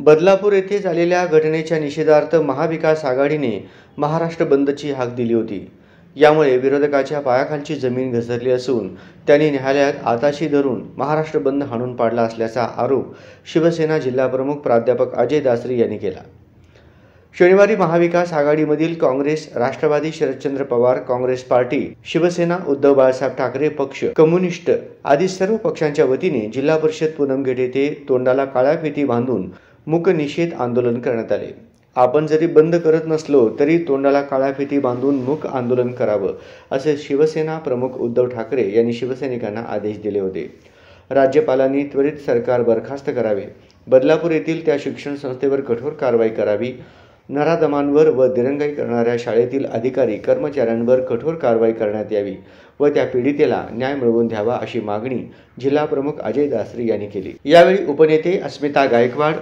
बदलापूर येथे झालेल्या घटनेच्या निषेधार्थ महाविकास आघाडीने महाराष्ट्र बंदची हाक दिली होती। यामुळे विरोधकाच्या पायाखालची जमीन घसरली असून त्यांनी न्यायालयात आताशी धरून महाराष्ट्र बंद हाणून पाडला असल्याचा आरोप शिवसेना जिल्हाप्रमुख प्राध्यापक अजय दासरी यांनी केला। शनिवारी महाविकास आघाडीमधील काँग्रेस, राष्ट्रवादी शरदचंद्र पवार काँग्रेस पार्टी, शिवसेना उद्धव बाळासाहेब ठाकरे पक्ष, कम्युनिस्ट आदी सर्व पक्षांच्या वतीने जिल्हा परिषद पूनमगेट येथे तोंडाला काळ्या फिती बांधून मूक निषेध आंदोलन करण्यात आले। आपण जरी बंद करत नसलो तरी तोंडाला काळ्या फिती बांधून मूक आंदोलन करावं असे शिवसेना प्रमुख उद्धव ठाकरे यांनी शिवसैनिकांना आदेश दिले होते। राज्यपालांनी त्वरित सरकार बरखास्त करावे, बदलापूर येथील त्या शिक्षण संस्थेवर कठोर कारवाई करावी, नराधमांवर व दिरंगाई करणाऱ्या शाळेतील अधिकारी कर्मचाऱ्यांवर कठोर कारवाई करण्यात यावी व त्या पीडितेला न्याय मिळवून द्यावा अशी मागणी जिल्हा प्रमुख अजय दासरी यांनी केली। यावेळी उपनेते अस्मिता गायकवाड,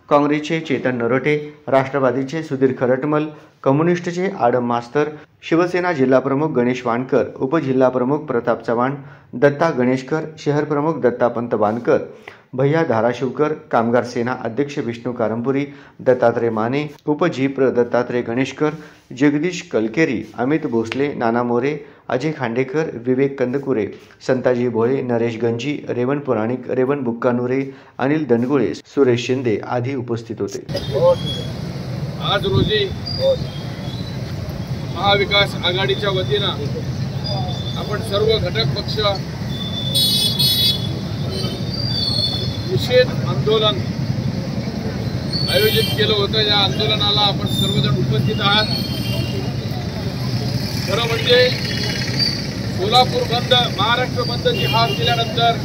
काँग्रेसचे चेतन नरोटे, राष्ट्रवादीचे सुधीर खरटमल, कम्युनिस्टचे आडम मास्तर, शिवसेना जिल्हाप्रमुख गणेश वानकर, उपजिल्हाप्रमुख प्रताप चव्हाण, दत्ता गणेशकर, शहर प्रमुख दत्तापंत वानकर, भैया धाराशिवकर, कामगार सेना अध्यक्ष विष्णू कारंपुरी, दत्तात्रय माने, उपजीप्र दत्तात्रय गणेशकर, जगदीश कलकेरी, अमित भोसले, नाना मोरे, अजय खांडेकर, विवेक कंदकुरे, संताजी भोळे, नरेश गंजी, रेवण पुराणिक, रेवण बुक्कानुरे, अनिल दंडगुळे, सुरेश शिंदे आदी उपस्थित होते। आज रोजी महाविकास आघाडीच्या वतीनं आपण सर्व घटक पक्ष निषेध आंदोलन आयोजित केलं होतं। या आंदोलनाला आपण सर्वजण उपस्थित आहात। खरं म्हणजे सोलापूर बंद, महाराष्ट्र बंदची हाक दिल्यानंतर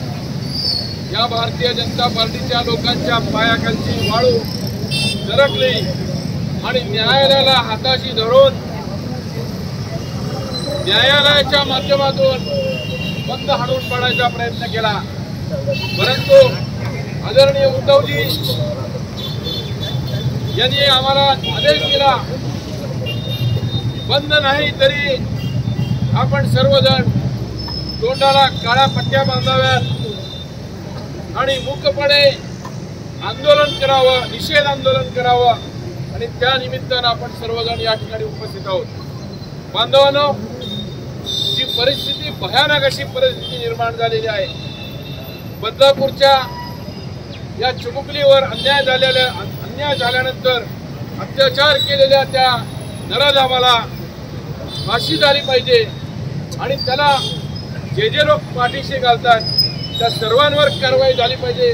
या भारतीय जनता पार्टीच्या लोकांच्या पायाखालची वाळू सरकली आणि न्यायालयाला हाताशी धरून न्यायालयाच्या माध्यमातून बंद हाणून पाडायचा प्रयत्न केला। परंतु आदरणीय उद्धवजी यांनी आम्हाला आदेश दिला, बंद नाही तरी आपण सर्वजण तोंडाला काळ्या पट्ट्या बांधाव्यात आणि मुक्तपणे आंदोलन करावं, निषेध आंदोलन करावं आणि त्या निमित्तानं आपण सर्वजण या ठिकाणी उपस्थित आहोत। बांधवांनो, जी परिस्थिती भयानक अशी परिस्थिती निर्माण झालेली आहे। बदलापूरच्या या चिमुकलीवर अन्याय झाल्यानंतर अत्याचार केलेल्या त्या नराधमाला फाशी झाली पाहिजे आणि त्याला जे लोक पाठीशी घालतात त्या सर्वांवर कारवाई झाली पाहिजे